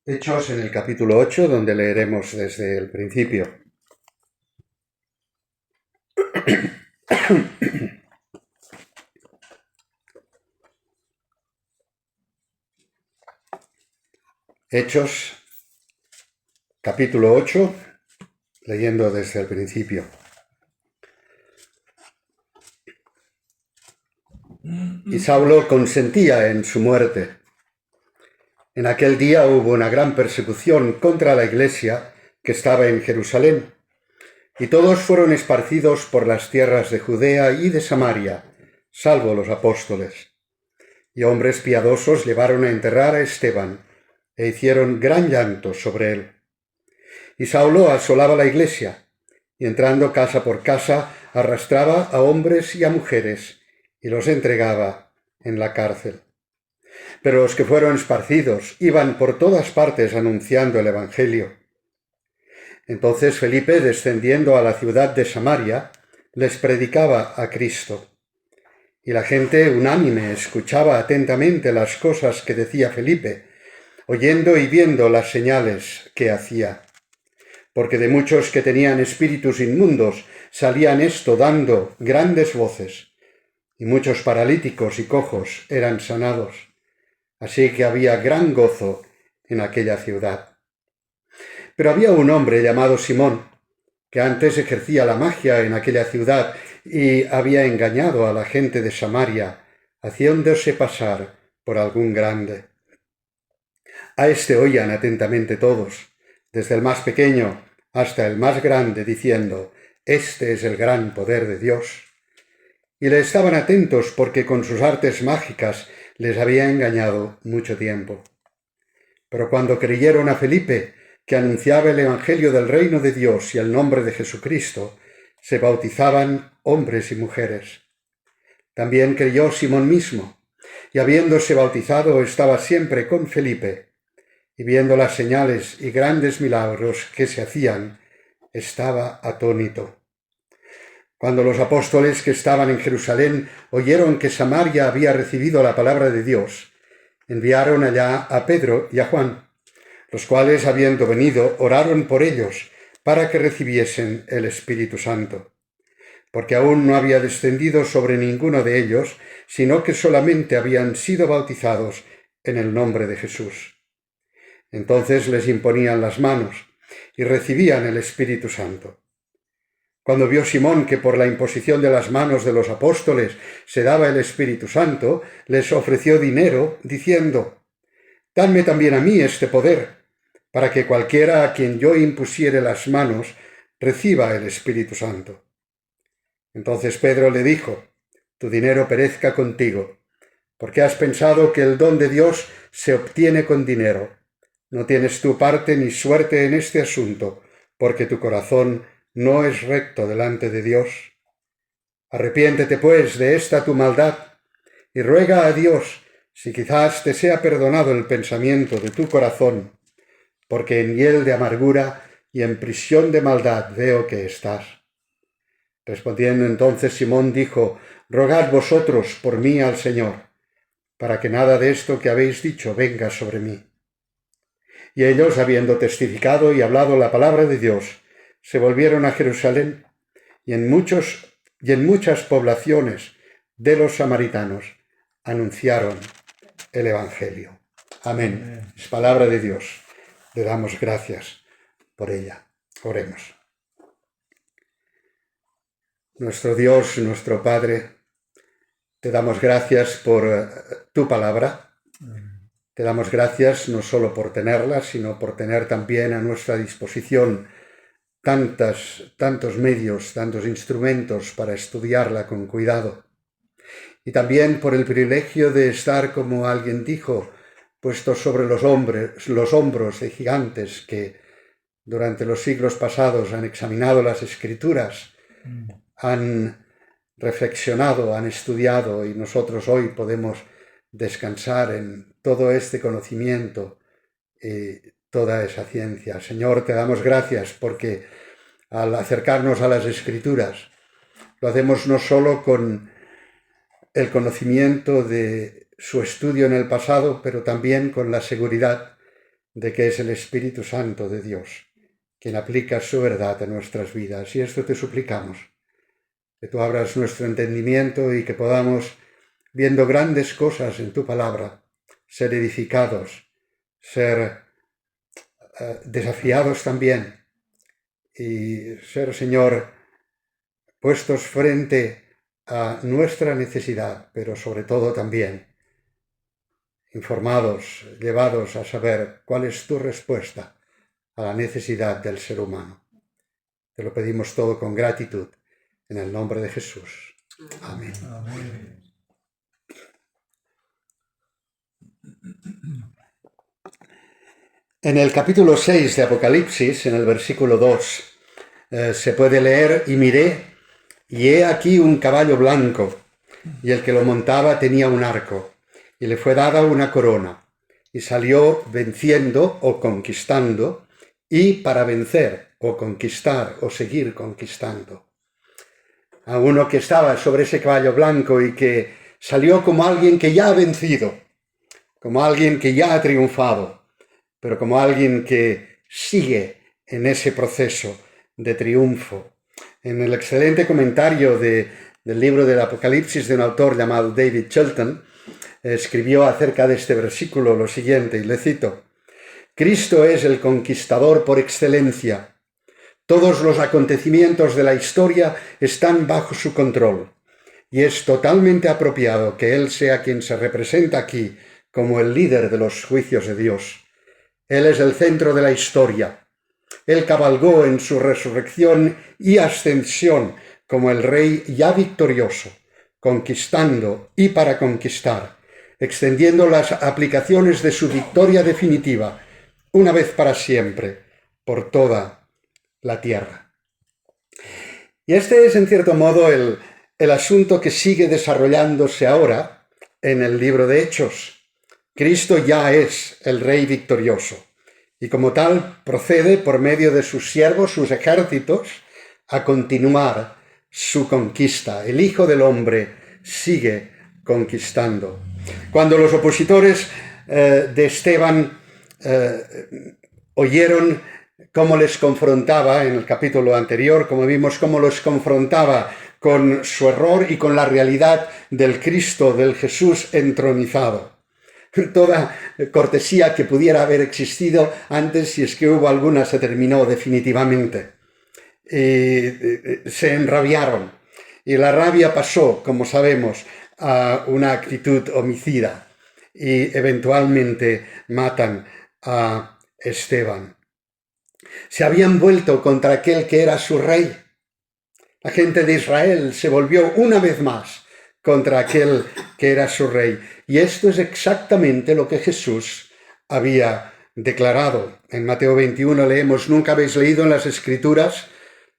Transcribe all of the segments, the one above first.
Hechos en el capítulo 8, donde leeremos desde el principio. Hechos, capítulo 8, leyendo desde el principio. Y Saulo consentía en su muerte. En aquel día hubo una gran persecución contra la iglesia que estaba en Jerusalén, y todos fueron esparcidos por las tierras de Judea y de Samaria, salvo los apóstoles. Y hombres piadosos llevaron a enterrar a Esteban, e hicieron gran llanto sobre él. Y Saulo asolaba la iglesia, y entrando casa por casa, arrastraba a hombres y a mujeres, y los entregaba en la cárcel. Pero los que fueron esparcidos iban por todas partes anunciando el Evangelio. Entonces Felipe, descendiendo a la ciudad de Samaria, les predicaba a Cristo. Y la gente unánime escuchaba atentamente las cosas que decía Felipe, oyendo y viendo las señales que hacía. Porque de muchos que tenían espíritus inmundos salían esto dando grandes voces, y muchos paralíticos y cojos eran sanados. Así que había gran gozo en aquella ciudad. Pero había un hombre llamado Simón, que antes ejercía la magia en aquella ciudad y había engañado a la gente de Samaria, haciéndose pasar por algún grande. A este oían atentamente todos, desde el más pequeño hasta el más grande, diciendo: «Este es el gran poder de Dios». Y le estaban atentos porque con sus artes mágicas les había engañado mucho tiempo. Pero cuando creyeron a Felipe, que anunciaba el Evangelio del reino de Dios y el nombre de Jesucristo, se bautizaban hombres y mujeres. También creyó Simón mismo, y habiéndose bautizado estaba siempre con Felipe, y viendo las señales y grandes milagros que se hacían, estaba atónito. Cuando los apóstoles que estaban en Jerusalén oyeron que Samaria había recibido la palabra de Dios, enviaron allá a Pedro y a Juan, los cuales, habiendo venido, oraron por ellos para que recibiesen el Espíritu Santo, porque aún no había descendido sobre ninguno de ellos, sino que solamente habían sido bautizados en el nombre de Jesús. Entonces les imponían las manos y recibían el Espíritu Santo. Cuando vio Simón que por la imposición de las manos de los apóstoles se daba el Espíritu Santo, les ofreció dinero, diciendo: «Dadme también a mí este poder, para que cualquiera a quien yo impusiere las manos reciba el Espíritu Santo». Entonces Pedro le dijo: «Tu dinero perezca contigo, porque has pensado que el don de Dios se obtiene con dinero. No tienes tu parte ni suerte en este asunto, porque tu corazón no es recto delante de Dios. Arrepiéntete, pues, de esta tu maldad, y ruega a Dios si quizás te sea perdonado el pensamiento de tu corazón, porque en hiel de amargura y en prisión de maldad veo que estás». Respondiendo entonces Simón dijo: «Rogad vosotros por mí al Señor, para que nada de esto que habéis dicho venga sobre mí». Y ellos, habiendo testificado y hablado la palabra de Dios, se volvieron a Jerusalén, y en muchas poblaciones de los samaritanos anunciaron el Evangelio. Amén. Es palabra de Dios. Le damos gracias por ella. Oremos. Nuestro Dios, nuestro Padre, te damos gracias por tu palabra. Te damos gracias no solo por tenerla, sino por tener también a nuestra disposición tantos medios, tantos instrumentos para estudiarla con cuidado. Y también por el privilegio de estar, como alguien dijo, puestos sobre los hombros de gigantes que durante los siglos pasados han examinado las Escrituras, han reflexionado, han estudiado, y nosotros hoy podemos descansar en todo este conocimiento y toda esa ciencia. Señor, te damos gracias porque al acercarnos a las Escrituras lo hacemos no solo con el conocimiento de su estudio en el pasado, pero también con la seguridad de que es el Espíritu Santo de Dios quien aplica su verdad a nuestras vidas. Y esto te suplicamos, que tú abras nuestro entendimiento y que podamos, viendo grandes cosas en tu palabra, ser edificados, ser desafiados también y ser, Señor, puestos frente a nuestra necesidad, pero sobre todo también informados, llevados a saber cuál es tu respuesta a la necesidad del ser humano. Te lo pedimos todo con gratitud, en el nombre de Jesús. Amén. Amén. En el capítulo 6 de Apocalipsis, en el versículo 2, se puede leer: y miré, y he aquí un caballo blanco, y el que lo montaba tenía un arco, y le fue dada una corona, y salió venciendo o conquistando, y para vencer o conquistar o seguir conquistando. A uno que estaba sobre ese caballo blanco y que salió como alguien que ya ha vencido, como alguien que ya ha triunfado, pero como alguien que sigue en ese proceso de triunfo. En el excelente comentario del libro del Apocalipsis de un autor llamado David Shelton, escribió acerca de este versículo lo siguiente, y le cito: Cristo es el conquistador por excelencia. Todos los acontecimientos de la historia están bajo su control, y es totalmente apropiado que Él sea quien se representa aquí como el líder de los juicios de Dios. Él es el centro de la historia. Él cabalgó en su resurrección y ascensión como el Rey ya victorioso, conquistando y para conquistar, extendiendo las aplicaciones de su victoria definitiva, una vez para siempre, por toda la tierra. Y este es, en cierto modo, el asunto que sigue desarrollándose ahora en el libro de Hechos. Cristo ya es el Rey victorioso y como tal procede por medio de sus siervos, sus ejércitos, a continuar su conquista. El Hijo del Hombre sigue conquistando. Cuando los opositores de Esteban oyeron cómo les confrontaba en el capítulo anterior, como vimos cómo los confrontaba con su error y con la realidad del Cristo, del Jesús entronizado. Toda cortesía que pudiera haber existido antes, si es que hubo alguna, se terminó definitivamente. Se enrabiaron y la rabia pasó, como sabemos, a una actitud homicida y eventualmente matan a Esteban. Se habían vuelto contra aquel que era su rey. La gente de Israel se volvió una vez más contra aquel que era su rey. Y esto es exactamente lo que Jesús había declarado. En Mateo 21 leemos: ¿nunca habéis leído en las Escrituras?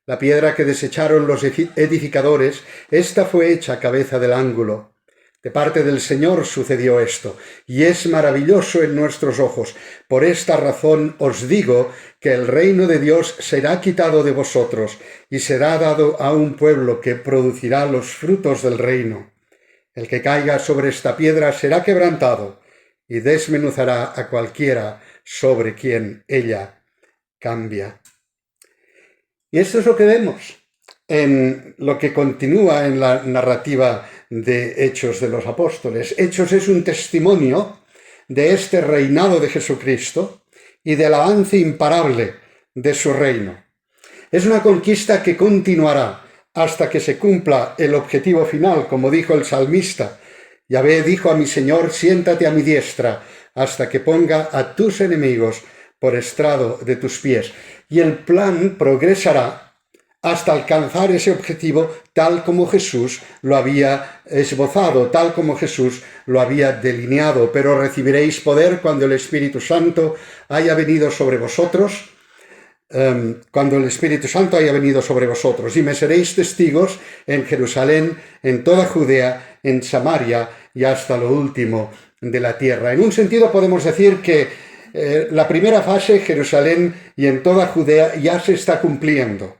La piedra que desecharon los edificadores, esta fue hecha cabeza del ángulo. De parte del Señor sucedió esto, y es maravilloso en nuestros ojos. Por esta razón os digo que el reino de Dios será quitado de vosotros y será dado a un pueblo que producirá los frutos del reino. El que caiga sobre esta piedra será quebrantado y desmenuzará a cualquiera sobre quien ella cambia. Y esto es lo que vemos en lo que continúa en la narrativa de Hechos de los Apóstoles. Hechos es un testimonio de este reinado de Jesucristo y del avance imparable de su reino. Es una conquista que continuará hasta que se cumpla el objetivo final, como dijo el salmista: Yahvé dijo a mi Señor, siéntate a mi diestra, hasta que ponga a tus enemigos por estrado de tus pies. Y el plan progresará hasta alcanzar ese objetivo tal como Jesús lo había esbozado, tal como Jesús lo había delineado. Pero recibiréis poder cuando el Espíritu Santo haya venido sobre vosotros, y me seréis testigos en Jerusalén, en toda Judea, en Samaria y hasta lo último de la tierra. En un sentido podemos decir que la primera fase, Jerusalén y en toda Judea, ya se está cumpliendo.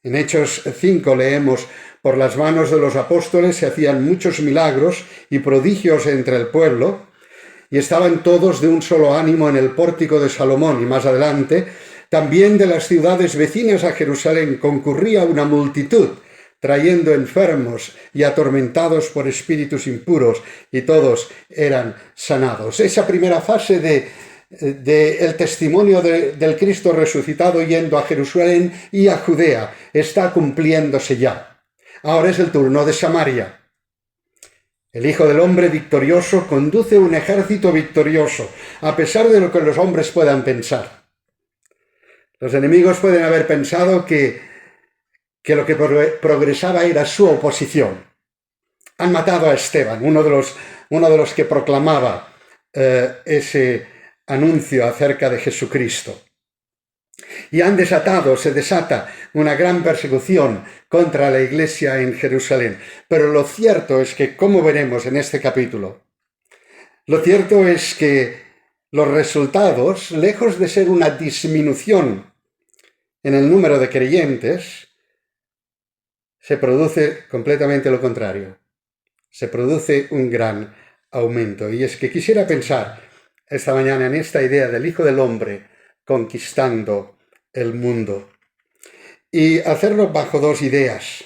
En Hechos 5 leemos: por las manos de los apóstoles se hacían muchos milagros y prodigios entre el pueblo, y estaban todos de un solo ánimo en el pórtico de Salomón. Y más adelante, también de las ciudades vecinas a Jerusalén concurría una multitud, trayendo enfermos y atormentados por espíritus impuros, y todos eran sanados. Esa primera fase el testimonio del Cristo resucitado yendo a Jerusalén y a Judea está cumpliéndose ya. Ahora es el turno de Samaria. El Hijo del Hombre victorioso conduce un ejército victorioso, a pesar de lo que los hombres puedan pensar. Los enemigos pueden haber pensado que lo que progresaba era su oposición. Han matado a Esteban, uno de los que proclamaba ese anuncio acerca de Jesucristo. Y se desata una gran persecución contra la iglesia en Jerusalén. Pero lo cierto es que, como veremos en este capítulo, lo cierto es que los resultados, lejos de ser una disminución en el número de creyentes, se produce completamente lo contrario. Se produce un gran aumento. Y es que quisiera pensar esta mañana en esta idea del Hijo del Hombre conquistando el mundo y hacerlo bajo dos ideas.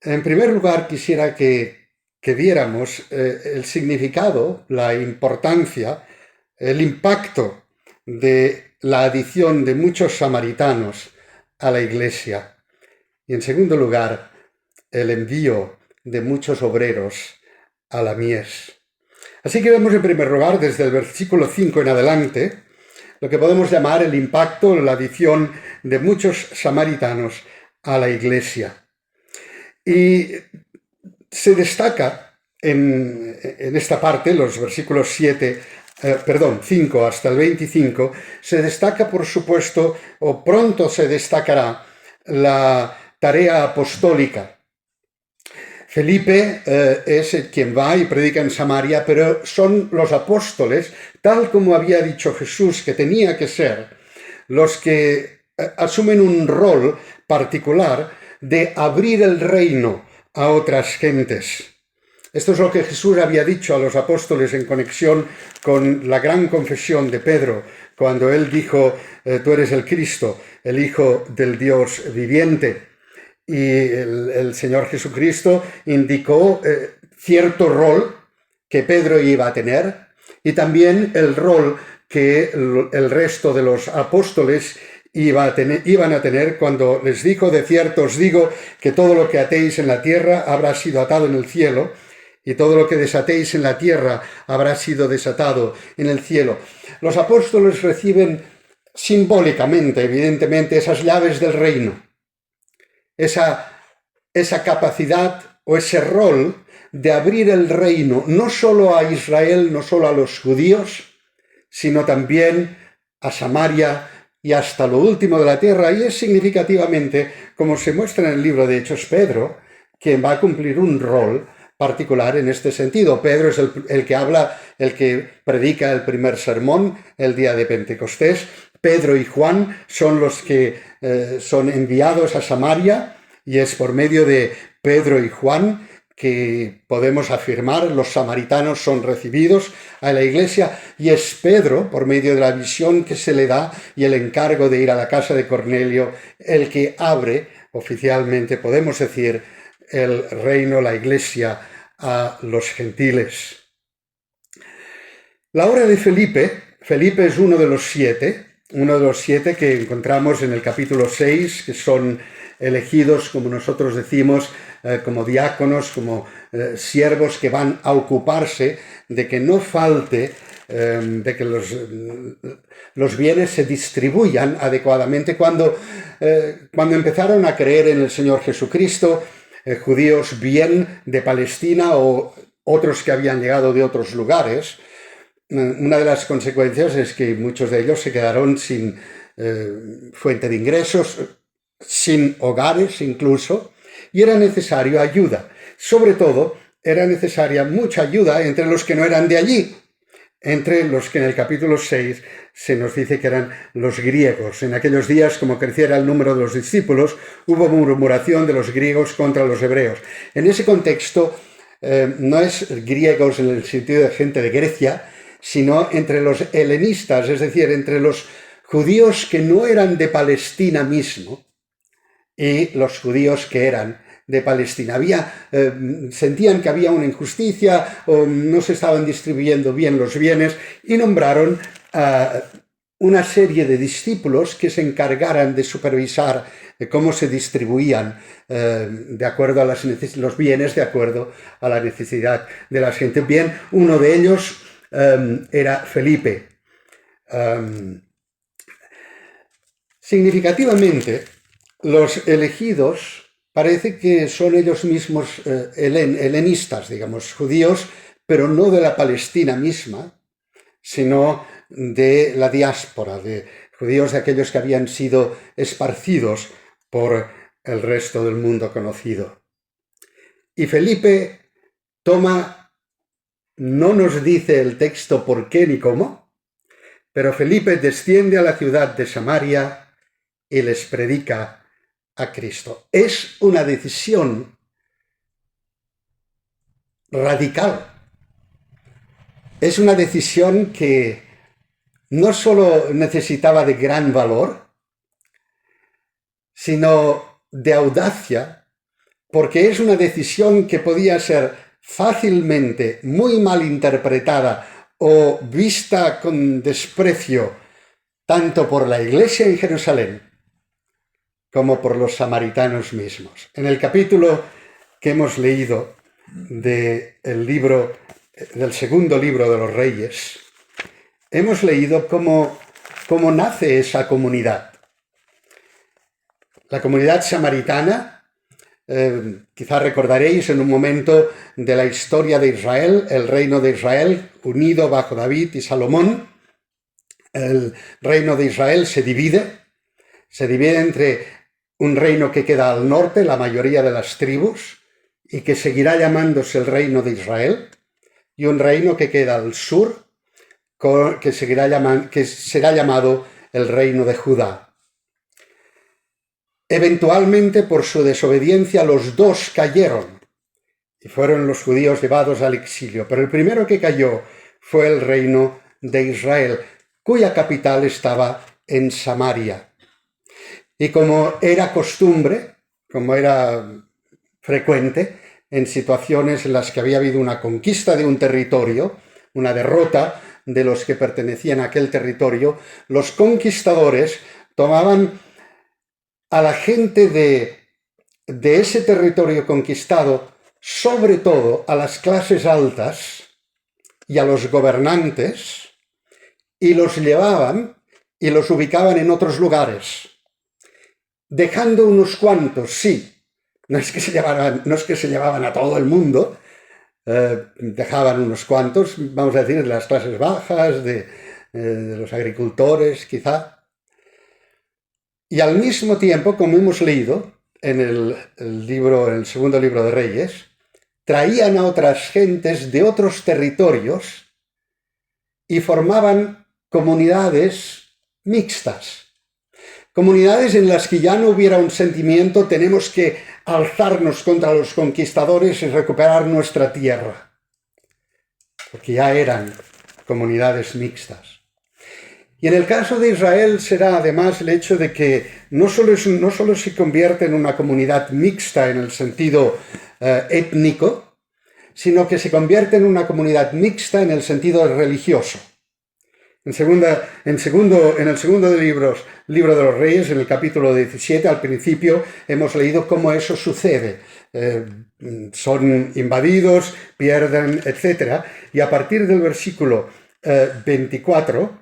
En primer lugar, quisiera que viéramos el significado, la importancia, el impacto de la adición de muchos samaritanos a la iglesia. Y en segundo lugar, el envío de muchos obreros a la mies. Así que vemos en primer lugar, desde el versículo 5 en adelante, lo que podemos llamar el impacto, la adición de muchos samaritanos a la iglesia. Y se destaca en esta parte, los versículos 5 hasta el 25, se destaca, por supuesto, o pronto se destacará, la tarea apostólica. Felipe es quien va y predica en Samaria, pero son los apóstoles, tal como había dicho Jesús que tenía que ser, los que asumen un rol particular de abrir el reino a otras gentes. Esto es lo que Jesús había dicho a los apóstoles en conexión con la gran confesión de Pedro, cuando él dijo, tú eres el Cristo, el Hijo del Dios viviente. Y el Señor Jesucristo indicó cierto rol que Pedro iba a tener y también el rol que el resto de los apóstoles iban a tener cuando les dijo, de cierto os digo que todo lo que atéis en la tierra habrá sido atado en el cielo y todo lo que desatéis en la tierra habrá sido desatado en el cielo. Los apóstoles reciben simbólicamente, evidentemente, esas llaves del reino. Esa capacidad o ese rol de abrir el reino no solo a Israel, no solo a los judíos, sino también a Samaria y hasta lo último de la tierra. Y es significativamente, como se muestra en el libro de Hechos, Pedro, quien va a cumplir un rol particular en este sentido. Pedro es el que habla, el que predica el primer sermón el día de Pentecostés. Pedro y Juan son los que son enviados a Samaria y es por medio de Pedro y Juan que podemos afirmar los samaritanos son recibidos a la iglesia y es Pedro, por medio de la visión que se le da y el encargo de ir a la casa de Cornelio, el que abre oficialmente, podemos decir, el reino, la iglesia a los gentiles. La obra de Felipe es uno de los siete que encontramos en el capítulo 6, que son elegidos, como nosotros decimos, como diáconos, como siervos que van a ocuparse de que no falte, de que los bienes se distribuyan adecuadamente. Cuando empezaron a creer en el Señor Jesucristo, judíos bien de Palestina o otros que habían llegado de otros lugares, una de las consecuencias es que muchos de ellos se quedaron sin fuente de ingresos, sin hogares incluso, y era necesario ayuda. Sobre todo, era necesaria mucha ayuda entre los que no eran de allí, entre los que en el capítulo 6 se nos dice que eran los griegos. En aquellos días, como creciera el número de los discípulos, hubo murmuración de los griegos contra los hebreos. En ese contexto, no es griegos en el sentido de gente de Grecia, sino entre los helenistas, es decir, entre los judíos que no eran de Palestina mismo y los judíos que eran de Palestina. Sentían que había una injusticia o no se estaban distribuyendo bien los bienes y nombraron a una serie de discípulos que se encargaran de supervisar cómo se distribuían de acuerdo a los bienes, de acuerdo a la necesidad de la gente. Bien, uno de ellos era Felipe. Significativamente, los elegidos parece que son ellos mismos helenistas, digamos, judíos, pero no de la Palestina misma, sino de la diáspora, de judíos de aquellos que habían sido esparcidos por el resto del mundo conocido. Y Felipe toma, no nos dice el texto por qué ni cómo, pero Felipe desciende a la ciudad de Samaria y les predica a Cristo. Es una decisión radical. Es una decisión que no solo necesitaba de gran valor, sino de audacia, porque es una decisión que podía ser fácilmente muy mal interpretada o vista con desprecio tanto por la Iglesia en Jerusalén como por los samaritanos mismos. En el capítulo que hemos leído del segundo libro de los Reyes, hemos leído cómo nace esa comunidad. La comunidad samaritana, quizá recordaréis en un momento de la historia de Israel, el reino de Israel unido bajo David y Salomón. El reino de Israel se divide entre un reino que queda al norte, la mayoría de las tribus, y que seguirá llamándose el reino de Israel, y un reino que queda al sur, que será llamado el reino de Judá. Eventualmente, por su desobediencia, los dos cayeron y fueron los judíos llevados al exilio. Pero el primero que cayó fue el reino de Israel, cuya capital estaba en Samaria. Y como era costumbre, como era frecuente, en situaciones en las que había habido una conquista de un territorio, una derrota de los que pertenecían a aquel territorio, los conquistadores tomaban a la gente de ese territorio conquistado, sobre todo a las clases altas y a los gobernantes, y los llevaban y los ubicaban en otros lugares, dejando unos cuantos, sí, no es que se llevaban a todo el mundo, dejaban unos cuantos, vamos a decir, de las clases bajas, de los agricultores, quizá. Y al mismo tiempo, como hemos leído en el segundo libro de Reyes, traían a otras gentes de otros territorios y formaban comunidades mixtas. Comunidades en las que ya no hubiera un sentimiento, tenemos que alzarnos contra los conquistadores y recuperar nuestra tierra, porque ya eran comunidades mixtas. Y en el caso de Israel será además el hecho de que no solo se convierte en una comunidad mixta en el sentido étnico, sino que se convierte en una comunidad mixta en el sentido religioso. En el segundo libro de los Reyes, en el capítulo 17, al principio hemos leído cómo eso sucede. Son invadidos, pierden, etc. Y a partir del versículo 24,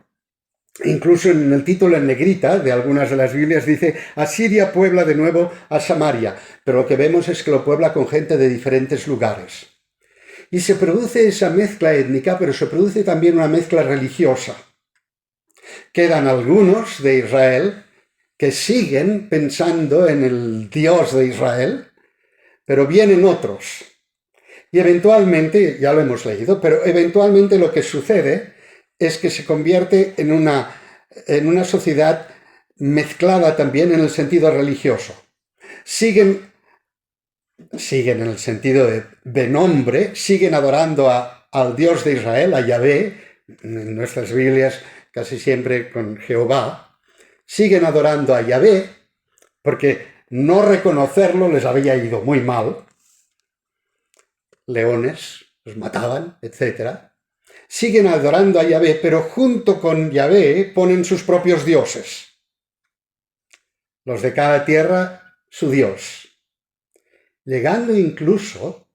incluso en el título en negrita de algunas de las Biblias dice: Asiria puebla de nuevo a Samaria. Pero lo que vemos es que lo puebla con gente de diferentes lugares. Y se produce esa mezcla étnica, pero se produce también una mezcla religiosa. Quedan algunos de Israel que siguen pensando en el Dios de Israel, pero vienen otros. Y eventualmente, ya lo hemos leído, pero eventualmente lo que sucede es que se convierte en una sociedad mezclada también en el sentido religioso. Siguen siguen en el sentido de nombre, siguen adorando al Dios de Israel, a Yahvé, en nuestras Biblias casi siempre con Jehová, siguen adorando a Yahvé porque no reconocerlo les había ido muy mal, leones los mataban, etc. Siguen adorando a Yahvé, pero junto con Yahvé ponen sus propios dioses, los de cada tierra su dios, llegando incluso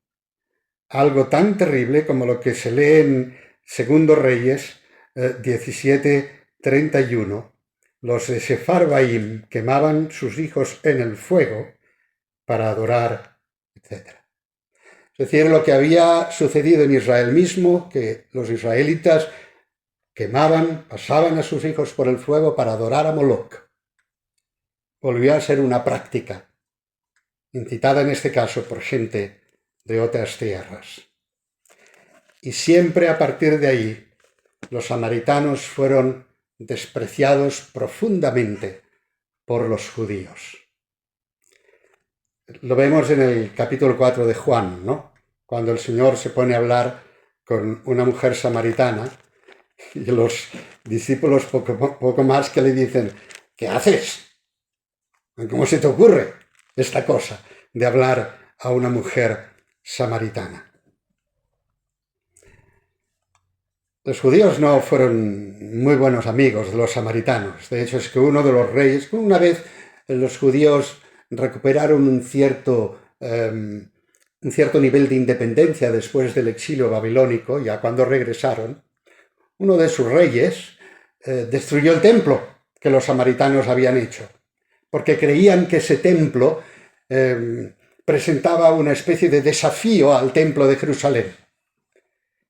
a algo tan terrible como lo que se lee en Segundo Reyes 17:31. Los de Sepharvaim quemaban sus hijos en el fuego para adorar, etc. Es decir, lo que había sucedido en Israel mismo, que los israelitas quemaban, pasaban a sus hijos por el fuego para adorar a Moloch, volvió a ser una práctica, incitada en este caso por gente de otras tierras. Y siempre a partir de ahí, los samaritanos fueron despreciados profundamente por los judíos. Lo vemos en el capítulo 4 de Juan, ¿no? Cuando el Señor se pone a hablar con una mujer samaritana y los discípulos poco más que le dicen, ¿qué haces? ¿Cómo se te ocurre esta cosa de hablar a una mujer samaritana? Los judíos no fueron muy buenos amigos de los samaritanos. De hecho, es que uno de los reyes, una vez los judíos recuperaron un cierto nivel de independencia después del exilio babilónico, ya cuando regresaron, uno de sus reyes destruyó el templo que los samaritanos habían hecho, porque creían que ese templo presentaba una especie de desafío al templo de Jerusalén.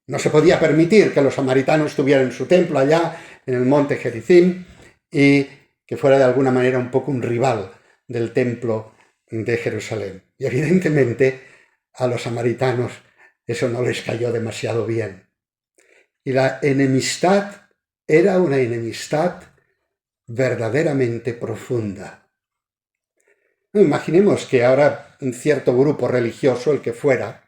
No se podía permitir que los samaritanos tuvieran su templo allá en el monte Gerizim y que fuera de alguna manera un poco un rival del templo de Jerusalén. Y evidentemente a los samaritanos eso no les cayó demasiado bien. Y la enemistad era una enemistad verdaderamente profunda. Imaginemos que ahora un cierto grupo religioso, el que fuera,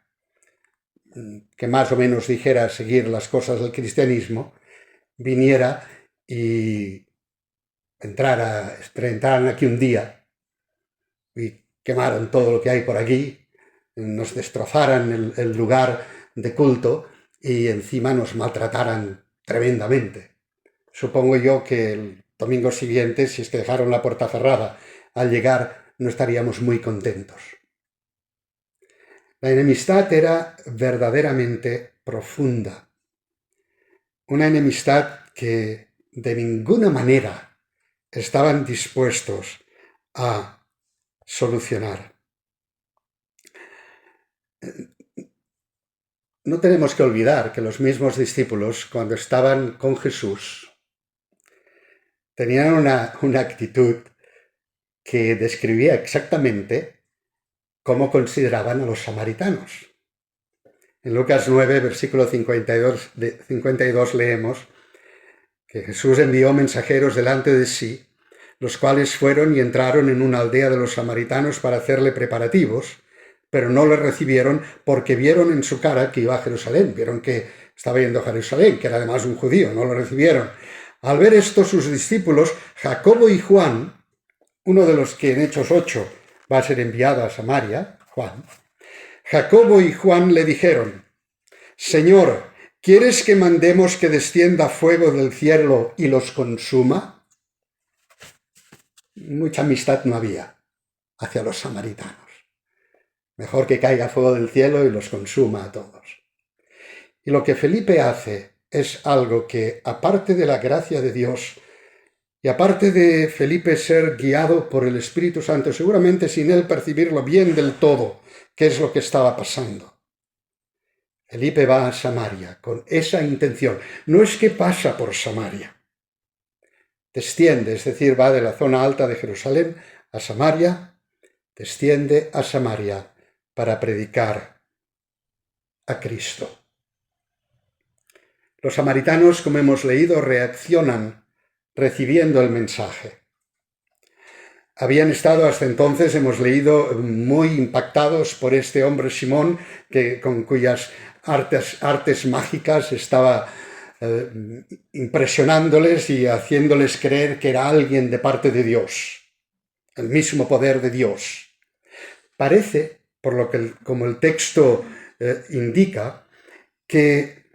que más o menos dijera seguir las cosas del cristianismo, viniera y entraran aquí un día y quemaran todo lo que hay por aquí, nos destrozaran el lugar de culto y encima nos maltrataran tremendamente. Supongo yo que el domingo siguiente, si es que dejaron la puerta cerrada, al llegar no estaríamos muy contentos. La enemistad era verdaderamente profunda. Una enemistad que de ninguna manera estaban dispuestos a solucionar. No tenemos que olvidar que los mismos discípulos, cuando estaban con Jesús, tenían una actitud que describía exactamente cómo consideraban a los samaritanos. En Lucas 9, versículo 52 leemos que Jesús envió mensajeros delante de sí, los cuales fueron y entraron en una aldea de los samaritanos para hacerle preparativos, pero no le recibieron porque vieron en su cara que iba a Jerusalén, vieron que estaba yendo a Jerusalén, que era además un judío, no lo recibieron. Al ver esto, sus discípulos, Jacobo y Juan, uno de los que en Hechos 8 va a ser enviado a Samaria, Juan, Jacobo y Juan le dijeron, Señor, ¿quieres que mandemos que descienda fuego del cielo y los consuma? Mucha amistad no había hacia los samaritanos. Mejor que caiga fuego del cielo y los consuma a todos. Y lo que Felipe hace es algo que, aparte de la gracia de Dios, y aparte de Felipe ser guiado por el Espíritu Santo, seguramente sin él percibirlo bien del todo, qué es lo que estaba pasando. Felipe va a Samaria con esa intención. No es que pasa por Samaria. Desciende, es decir, va de la zona alta de Jerusalén a Samaria, desciende a Samaria para predicar a Cristo. Los samaritanos, como hemos leído, reaccionan recibiendo el mensaje. habían estado hasta entonces, hemos leído, muy impactados por este hombre Simón, con cuyas artes mágicas estaba impresionándoles y haciéndoles creer que era alguien de parte de Dios, el mismo poder de Dios. Parece, como el texto indica, que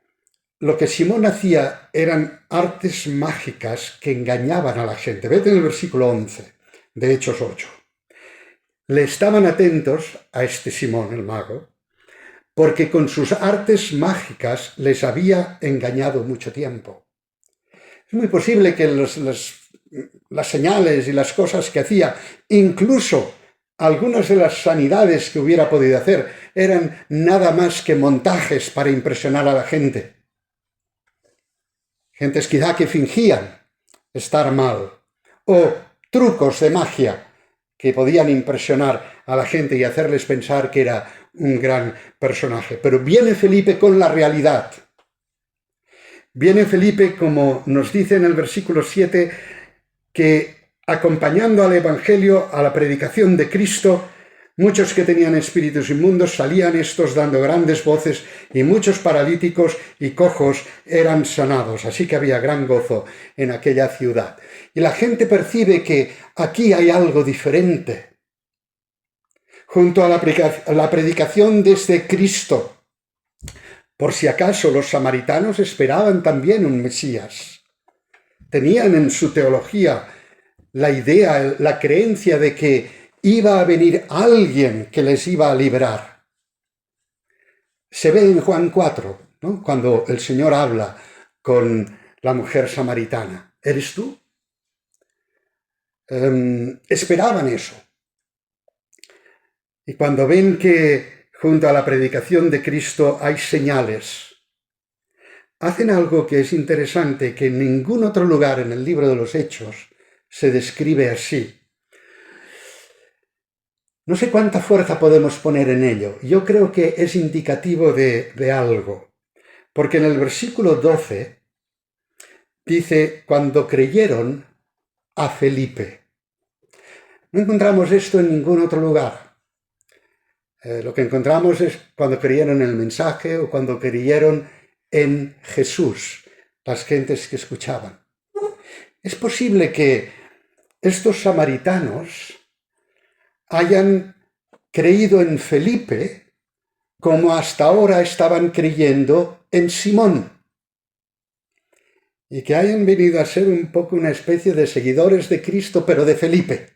lo que Simón hacía eran artes mágicas que engañaban a la gente. Vete en el versículo 11 de Hechos 8. Le estaban atentos a este Simón, el mago, porque con sus artes mágicas les había engañado mucho tiempo. Es muy posible que las señales y las cosas que hacía, incluso algunas de las sanidades que hubiera podido hacer, eran nada más que montajes para impresionar a la gente. Gentes quizá que fingían estar mal, o trucos de magia que podían impresionar a la gente y hacerles pensar que era un gran personaje. Pero viene Felipe con la realidad. Viene Felipe, como nos dice en el versículo 7, que acompañando al Evangelio, a la predicación de Cristo, muchos que tenían espíritus inmundos salían estos dando grandes voces y muchos paralíticos y cojos eran sanados. Así que había gran gozo en aquella ciudad. Y la gente percibe que aquí hay algo diferente. Junto a la predicación de este Cristo, por si acaso los samaritanos esperaban también un Mesías. Tenían en su teología la idea, la creencia de que iba a venir alguien que les iba a liberar. Se ve en Juan 4, ¿no? Cuando el Señor habla con la mujer samaritana. ¿Eres tú? Esperaban eso. Y cuando ven que junto a la predicación de Cristo hay señales, hacen algo que es interesante, que en ningún otro lugar en el libro de los Hechos se describe así. No sé cuánta fuerza podemos poner en ello. Yo creo que es indicativo de algo. Porque en el versículo 12 dice, cuando creyeron a Felipe. No encontramos esto en ningún otro lugar. Lo que encontramos es cuando creyeron en el mensaje o cuando creyeron en Jesús, las gentes que escuchaban. Es posible que estos samaritanos hayan creído en Felipe como hasta ahora estaban creyendo en Simón, y que hayan venido a ser un poco una especie de seguidores de Cristo, pero de Felipe.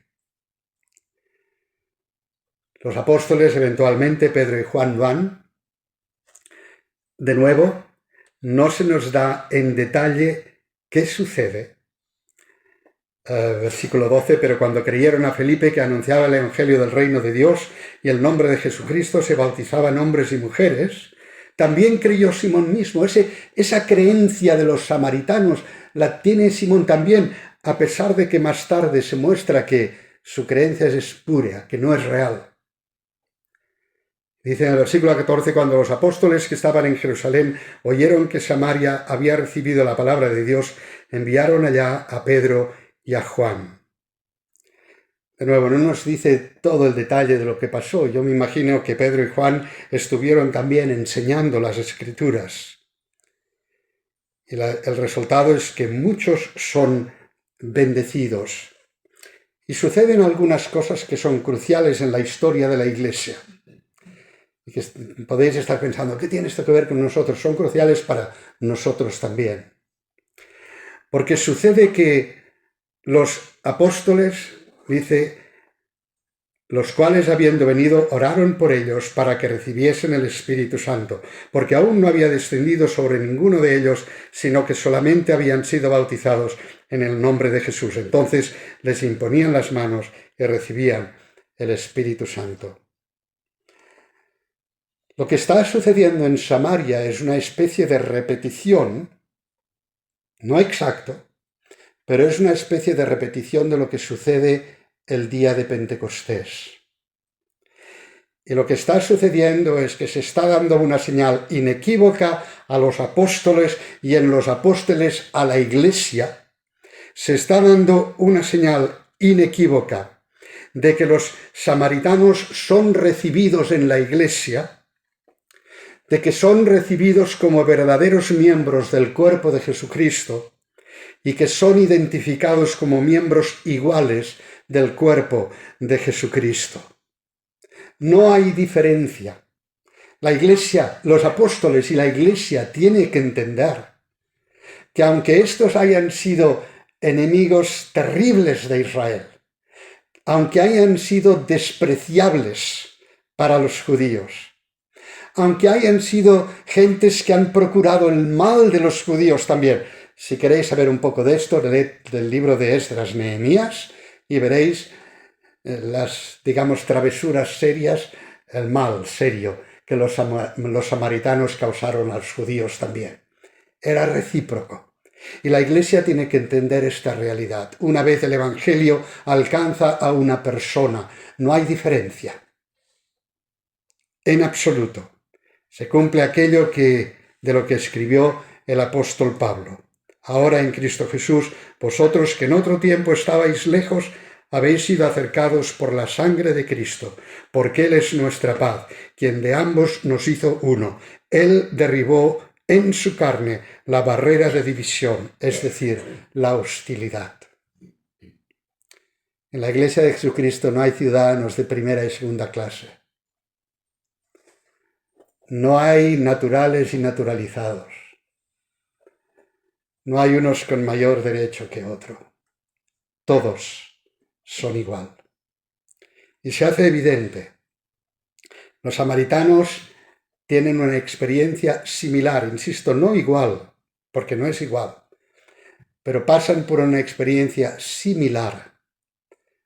Los apóstoles, eventualmente Pedro y Juan, van. De nuevo, no se nos da en detalle qué sucede. Versículo 12, pero cuando creyeron a Felipe que anunciaba el Evangelio del reino de Dios y el nombre de Jesucristo se bautizaban hombres y mujeres, también creyó Simón mismo. Esa creencia de los samaritanos la tiene Simón también, a pesar de que más tarde se muestra que su creencia es espuria, que no es real. Dice en el versículo 14, cuando los apóstoles que estaban en Jerusalén oyeron que Samaria había recibido la palabra de Dios, enviaron allá a Pedro y a Juan. De nuevo, no nos dice todo el detalle de lo que pasó. Yo me imagino que Pedro y Juan estuvieron también enseñando las Escrituras. Y el resultado es que muchos son bendecidos. Y suceden algunas cosas que son cruciales en la historia de la Iglesia. Y que podéis estar pensando, ¿qué tiene esto que ver con nosotros? Son cruciales para nosotros también. Porque sucede que los apóstoles, dice, los cuales habiendo venido oraron por ellos para que recibiesen el Espíritu Santo, porque aún no había descendido sobre ninguno de ellos, sino que solamente habían sido bautizados en el nombre de Jesús. Entonces les imponían las manos y recibían el Espíritu Santo. Lo que está sucediendo en Samaria es una especie de repetición, no exacto, pero es una especie de repetición de lo que sucede el día de Pentecostés. Y lo que está sucediendo es que se está dando una señal inequívoca a los apóstoles y en los apóstoles a la Iglesia. Se está dando una señal inequívoca de que los samaritanos son recibidos en la Iglesia, de que son recibidos como verdaderos miembros del cuerpo de Jesucristo y que son identificados como miembros iguales del cuerpo de Jesucristo. No hay diferencia. La Iglesia, los apóstoles y la Iglesia tienen que entender que aunque estos hayan sido enemigos terribles de Israel, aunque hayan sido despreciables para los judíos, aunque hayan sido gentes que han procurado el mal de los judíos también. Si queréis saber un poco de esto, leed del libro de Esdras, Nehemías, y veréis las, digamos, travesuras serias, el mal serio que los samaritanos causaron a los judíos también. Era recíproco. Y la Iglesia tiene que entender esta realidad. Una vez el Evangelio alcanza a una persona, no hay diferencia. En absoluto. Se cumple aquello de lo que escribió el apóstol Pablo. Ahora en Cristo Jesús, vosotros que en otro tiempo estabais lejos, habéis sido acercados por la sangre de Cristo, porque Él es nuestra paz, quien de ambos nos hizo uno. Él derribó en su carne la barrera de división, es decir, la hostilidad. En la Iglesia de Jesucristo no hay ciudadanos de primera y segunda clase. No hay naturales y naturalizados. No hay unos con mayor derecho que otro. Todos son igual. Y se hace evidente. Los samaritanos tienen una experiencia similar, insisto, no igual, porque no es igual, pero pasan por una experiencia similar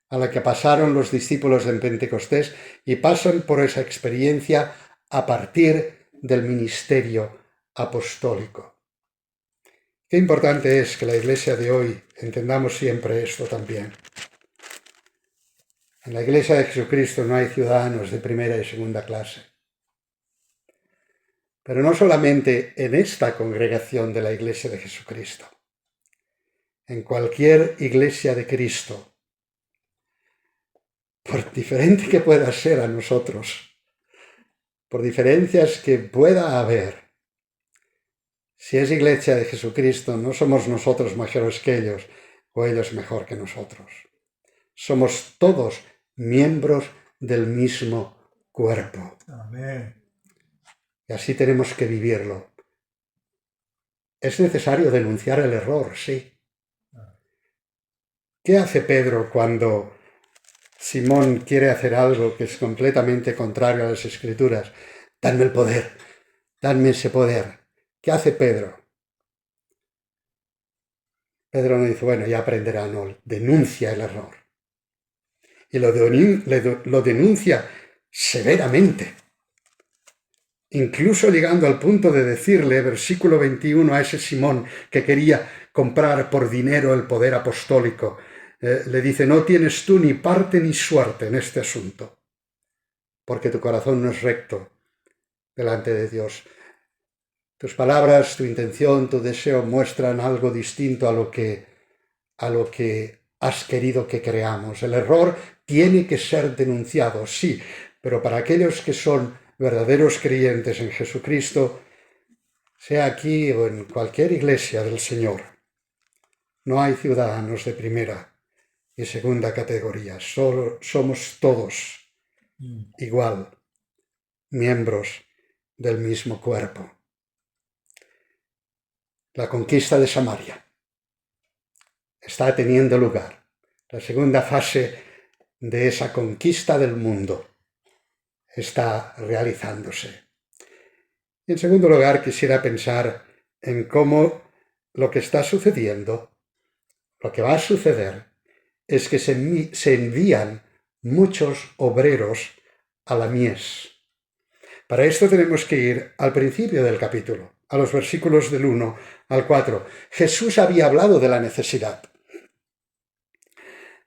a la que pasaron los discípulos en Pentecostés y pasan por esa experiencia a partir del ministerio apostólico. Qué importante es que la Iglesia de hoy entendamos siempre esto también. En la Iglesia de Jesucristo no hay ciudadanos de primera y segunda clase. Pero no solamente en esta congregación de la Iglesia de Jesucristo. En cualquier Iglesia de Cristo, por diferente que pueda ser a nosotros, por diferencias que pueda haber, si es Iglesia de Jesucristo, no somos nosotros mejores que ellos o ellos mejor que nosotros. Somos todos miembros del mismo cuerpo. Amén. Y así tenemos que vivirlo. Es necesario denunciar el error, sí. ¿Qué hace Pedro cuando Simón quiere hacer algo que es completamente contrario a las Escrituras? Dadme el poder, dadme ese poder. ¿Qué hace Pedro? Pedro no dice, bueno, ya aprenderá, no, denuncia el error. Y lo denuncia severamente. Incluso llegando al punto de decirle, versículo 21, a ese Simón que quería comprar por dinero el poder apostólico, le dice, no tienes tú ni parte ni suerte en este asunto, porque tu corazón no es recto delante de Dios. Tus palabras, tu intención, tu deseo muestran algo distinto a lo que has querido que creamos. El error tiene que ser denunciado, sí, pero para aquellos que son verdaderos creyentes en Jesucristo, sea aquí o en cualquier iglesia del Señor, no hay ciudadanos de primera y segunda categoría. Solo somos todos igual, miembros del mismo cuerpo. La conquista de Samaria está teniendo lugar. La segunda fase de esa conquista del mundo está realizándose. Y en segundo lugar, quisiera pensar en cómo lo que está sucediendo, lo que va a suceder, es que se envían muchos obreros a la mies. Para esto tenemos que ir al principio del capítulo, a los versículos del 1 al 4. Jesús había hablado de la necesidad.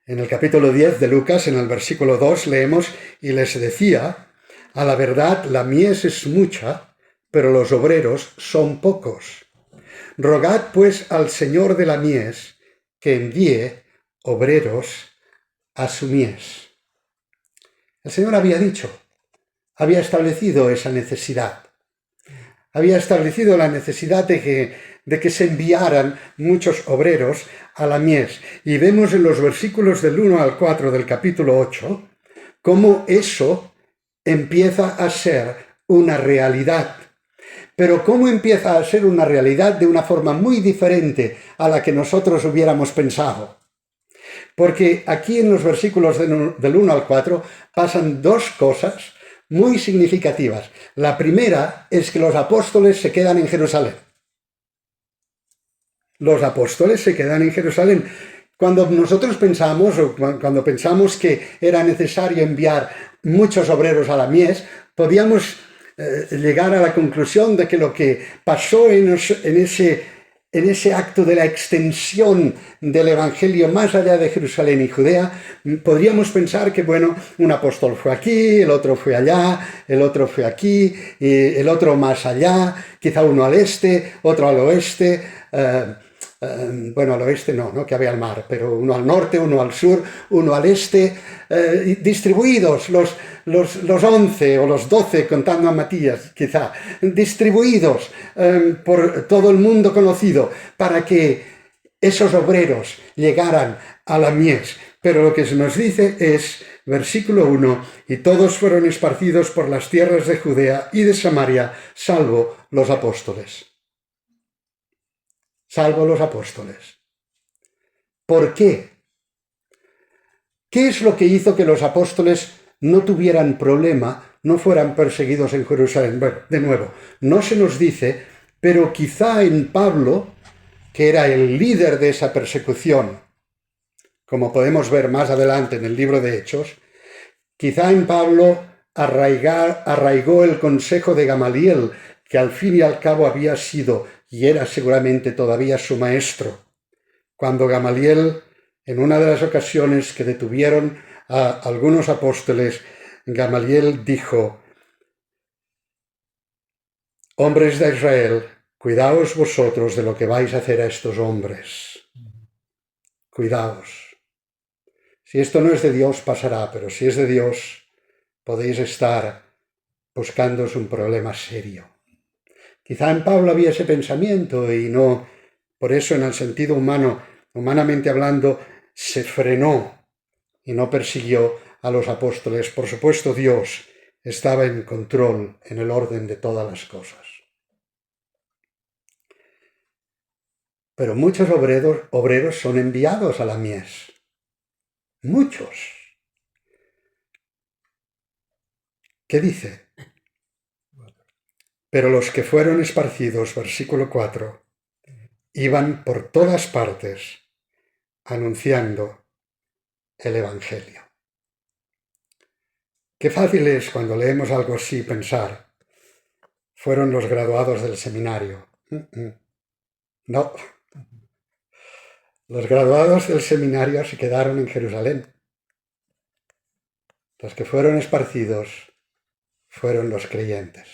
En el capítulo 10 de Lucas, en el versículo 2, leemos, y les decía, a la verdad la mies es mucha, pero los obreros son pocos. Rogad pues al Señor de la mies que envíe obreros a su mies. El Señor había dicho, había establecido esa necesidad. Había establecido la necesidad de que se enviaran muchos obreros a la mies. Y vemos en los versículos del 1 al 4 del capítulo 8 cómo eso empieza a ser una realidad. Pero cómo empieza a ser una realidad de una forma muy diferente a la que nosotros hubiéramos pensado. Porque aquí en los versículos del 1 al 4 pasan dos cosas muy significativas. La primera es que los apóstoles se quedan en Jerusalén. Los apóstoles se quedan en Jerusalén. Cuando nosotros pensamos, o cuando pensamos que era necesario enviar muchos obreros a la mies, podíamos llegar a la conclusión de que lo que pasó en ese acto de la extensión del Evangelio más allá de Jerusalén y Judea, podríamos pensar que, bueno, un apóstol fue aquí, el otro fue allá, el otro fue aquí, y el otro más allá, quizá uno al este, otro al oeste, bueno, al oeste no, que había el mar, pero uno al norte, uno al sur, uno al este, distribuidos, los 11 o los 12, contando a Matías, quizá, distribuidos por todo el mundo conocido, para que esos obreros llegaran a la mies. Pero lo que se nos dice es, versículo 1, y todos fueron esparcidos por las tierras de Judea y de Samaria, salvo los apóstoles. Salvo los apóstoles. ¿Por qué? ¿Qué es lo que hizo que los apóstoles no tuvieran problema, no fueran perseguidos en Jerusalén? Bueno, de nuevo, no se nos dice, pero quizá en Pablo, que era el líder de esa persecución, como podemos ver más adelante en el libro de Hechos, quizá en Pablo arraigó el consejo de Gamaliel, que al fin y al cabo había sido y era seguramente todavía su maestro. Cuando Gamaliel, en una de las ocasiones que detuvieron a algunos apóstoles, Gamaliel dijo: hombres de Israel, cuidaos vosotros de lo que vais a hacer a estos hombres. Cuidaos. Si esto no es de Dios, pasará, pero si es de Dios, podéis estar buscándoos un problema serio. Quizá en Pablo había ese pensamiento y no, por eso en el sentido humano, humanamente hablando, se frenó y no persiguió a los apóstoles. Por supuesto, Dios estaba en control, en el orden de todas las cosas. Pero muchos obreros son enviados a la mies. Muchos. ¿Qué dice? Pero los que fueron esparcidos, versículo 4, iban por todas partes anunciando el Evangelio. Qué fácil es cuando leemos algo así pensar, fueron los graduados del seminario. No. Los graduados del seminario se quedaron en Jerusalén. Los que fueron esparcidos fueron los creyentes.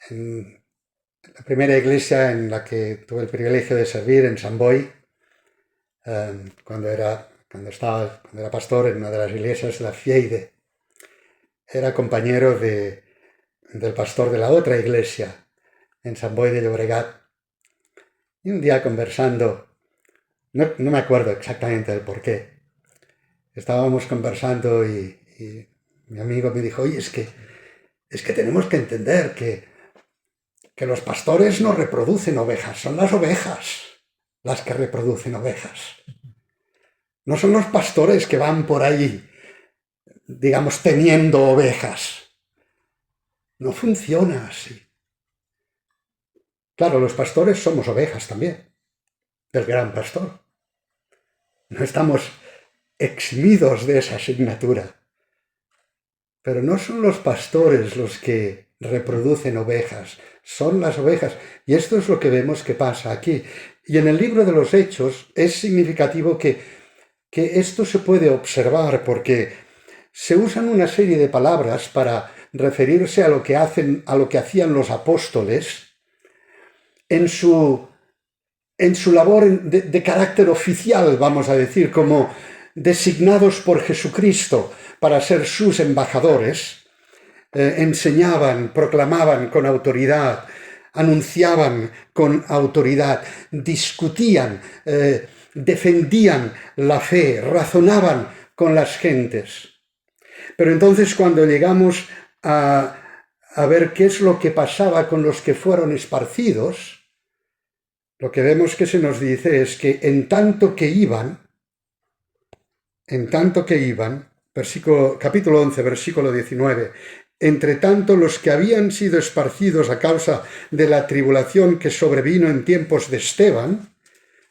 En la primera iglesia en la que tuve el privilegio de servir, en San Boi, cuando era pastor en una de las iglesias de la Fieide, era compañero del pastor de la otra iglesia, en Sant Boi de Llobregat. Y un día conversando, no me acuerdo exactamente del por qué, estábamos conversando y mi amigo me dijo: oye, es que tenemos que entender que los pastores no reproducen ovejas, son las ovejas las que reproducen ovejas. No son los pastores que van por ahí, digamos, teniendo ovejas. No funciona así. Claro, los pastores somos ovejas también, del gran pastor. No estamos eximidos de esa asignatura. Pero no son los pastores los que reproducen ovejas, son las ovejas. Y esto es lo que vemos que pasa aquí. Y en el libro de los Hechos es significativo que esto se puede observar porque se usan una serie de palabras para referirse a lo que hacían los apóstoles en su labor de carácter oficial, vamos a decir, como designados por Jesucristo para ser sus embajadores, enseñaban, proclamaban con autoridad, anunciaban con autoridad, discutían, defendían la fe, razonaban con las gentes. Pero entonces cuando llegamos a ver qué es lo que pasaba con los que fueron esparcidos, lo que vemos que se nos dice es que en tanto que iban, capítulo 11, versículo 19, entre tanto los que habían sido esparcidos a causa de la tribulación que sobrevino en tiempos de Esteban,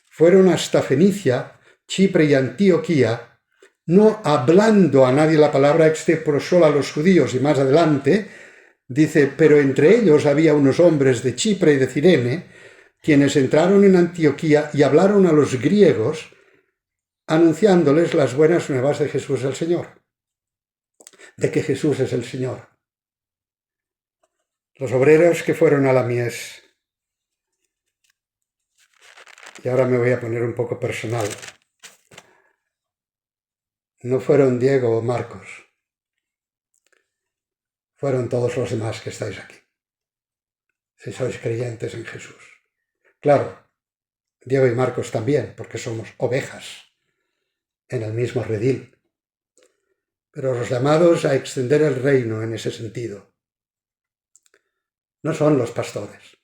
fueron hasta Fenicia, Chipre y Antioquía, no hablando a nadie la palabra excepto solo a los judíos, y más adelante dice, pero entre ellos había unos hombres de Chipre y de Cirene, quienes entraron en Antioquía y hablaron a los griegos, anunciándoles las buenas nuevas de Jesús el Señor, de que Jesús es el Señor. Los obreros que fueron a la mies, y ahora me voy a poner un poco personal, no fueron Diego o Marcos, fueron todos los demás que estáis aquí, si sois creyentes en Jesús. Claro, Diego y Marcos también, porque somos ovejas en el mismo redil, pero los llamados a extender el reino en ese sentido no son los pastores.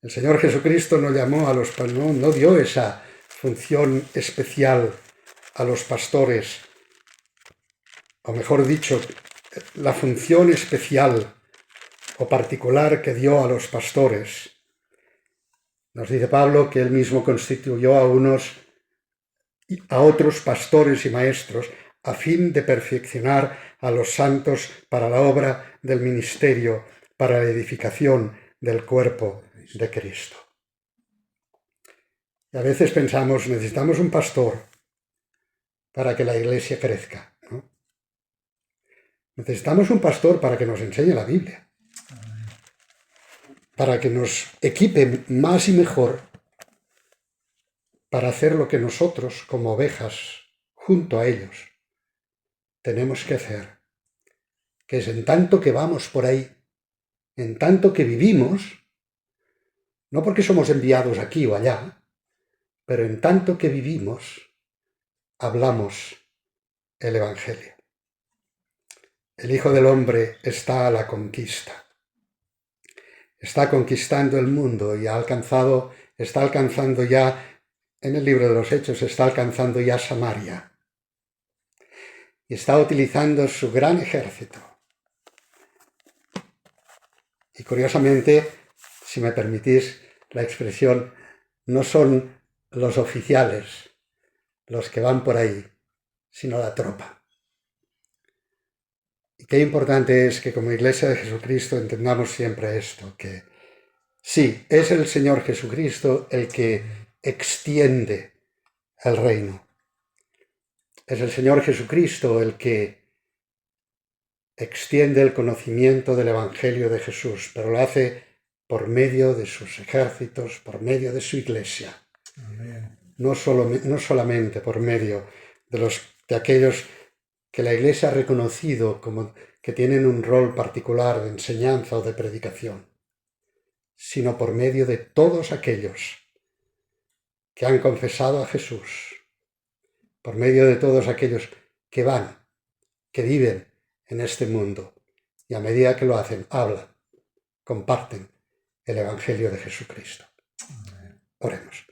El Señor Jesucristo no llamó a los pastores, no dio esa función especial a los pastores, o mejor dicho, la función especial o particular que dio a los pastores. Nos dice Pablo que él mismo constituyó a otros pastores y maestros a fin de perfeccionar a los santos para la obra del ministerio, para la edificación del cuerpo de Cristo. Y a veces pensamos, necesitamos un pastor para que la iglesia crezca, ¿no? Necesitamos un pastor para que nos enseñe la Biblia, para que nos equipe más y mejor para hacer lo que nosotros, como ovejas, junto a ellos, tenemos que hacer, que es en tanto que vamos por ahí, en tanto que vivimos, no porque somos enviados aquí o allá, pero en tanto que vivimos, hablamos el Evangelio. El Hijo del Hombre está a la conquista. Está conquistando el mundo y está alcanzando ya, en el libro de los Hechos, está alcanzando ya Samaria. Y está utilizando su gran ejército. Y curiosamente, si me permitís la expresión, no son los oficiales los que van por ahí, sino la tropa. Y qué importante es que como Iglesia de Jesucristo entendamos siempre esto, que sí, es el Señor Jesucristo el que extiende el reino. Es el Señor Jesucristo el que extiende el conocimiento del Evangelio de Jesús, pero lo hace por medio de sus ejércitos, por medio de su Iglesia. Amén. No solamente por medio de aquellos que la Iglesia ha reconocido como que tienen un rol particular de enseñanza o de predicación, sino por medio de todos aquellos que han confesado a Jesús, por medio de todos aquellos que van, que viven en este mundo, y a medida que lo hacen, hablan, comparten el Evangelio de Jesucristo. Oremos.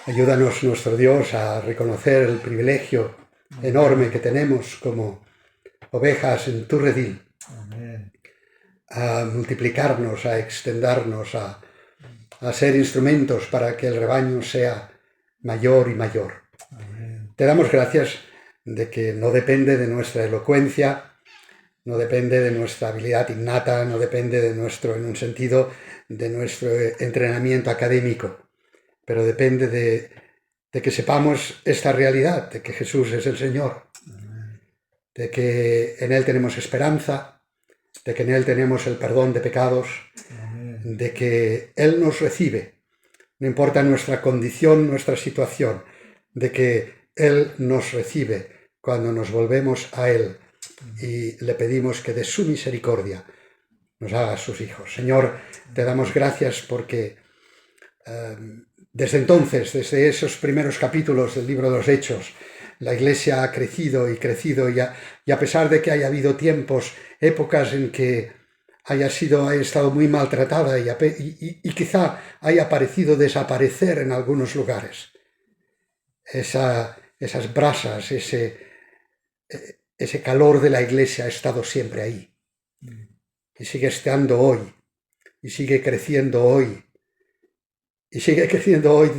Ayúdanos, nuestro Dios, a reconocer el privilegio enorme que tenemos como ovejas en tu redil, a multiplicarnos, a extendernos, a ser instrumentos para que el rebaño sea mayor y mayor. Amén. Te damos gracias de que no depende de nuestra elocuencia, no depende de nuestra habilidad innata, no depende de nuestro entrenamiento académico, pero depende de que sepamos esta realidad, de que Jesús es el Señor, de que en Él tenemos esperanza, de que en Él tenemos el perdón de pecados, de que Él nos recibe no importa nuestra condición, nuestra situación, de que Él nos recibe cuando nos volvemos a Él y le pedimos que de su misericordia nos haga sus hijos. Señor, te damos gracias porque desde entonces, desde esos primeros capítulos del libro de los Hechos, la Iglesia ha crecido y crecido y a pesar de que haya habido tiempos, épocas en que haya estado muy maltratada y quizá haya parecido desaparecer en algunos lugares, esas brasas, ese calor de la Iglesia ha estado siempre ahí y sigue estando hoy y sigue creciendo hoy. Y sigue creciendo hoy,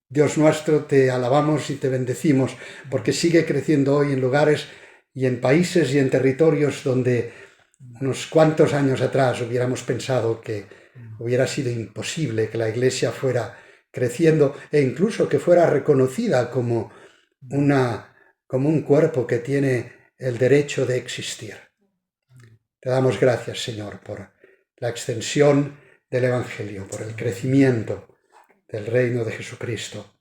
Dios nuestro, te alabamos y te bendecimos, porque sigue creciendo hoy en lugares y en países y en territorios donde unos cuantos años atrás hubiéramos pensado que hubiera sido imposible que la Iglesia fuera creciendo e incluso que fuera reconocida como un cuerpo que tiene el derecho de existir. Te damos gracias, Señor, por la extensión del Evangelio, por el crecimiento del reino de Jesucristo.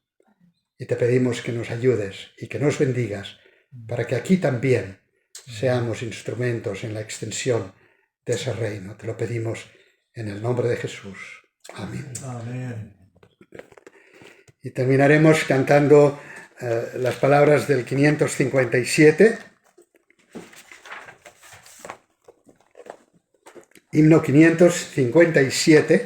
Y te pedimos que nos ayudes y que nos bendigas para que aquí también seamos instrumentos en la extensión de ese reino. Te lo pedimos en el nombre de Jesús. Amén. Amén. Y terminaremos cantando las palabras del 557. Himno 557.